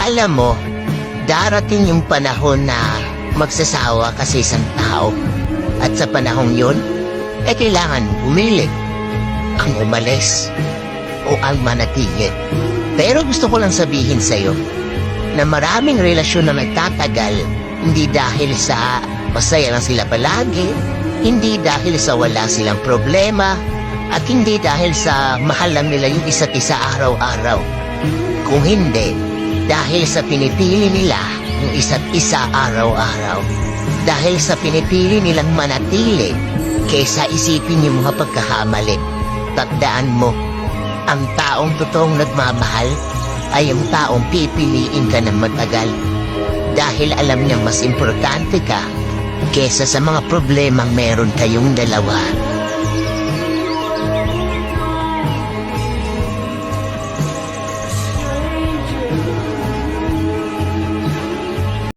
Alam mo, darating yung panahon na magsasawa ka sa isang tao. At sa panahong yun, kailangan pumili. Ang umalis o ang manatili. Pero gusto ko lang sabihin sa'yo na maraming relasyon na nagtatagal hindi dahil sa masaya lang sila palagi, hindi dahil sa wala silang problema, at hindi dahil sa mahal lang nila yung isa't isa araw-araw. Kung hindi, dahil sa pinipili nila yung isa't isa araw-araw. Dahil sa pinipili nilang manatili kaysa isipin yung mga pagkakamali. Tandaan mo, ang taong totoong nagmamahal ay yung taong pipiliin ka ng matagal. Dahil alam niyang mas importante ka kesa sa mga problemang meron kayong dalawa.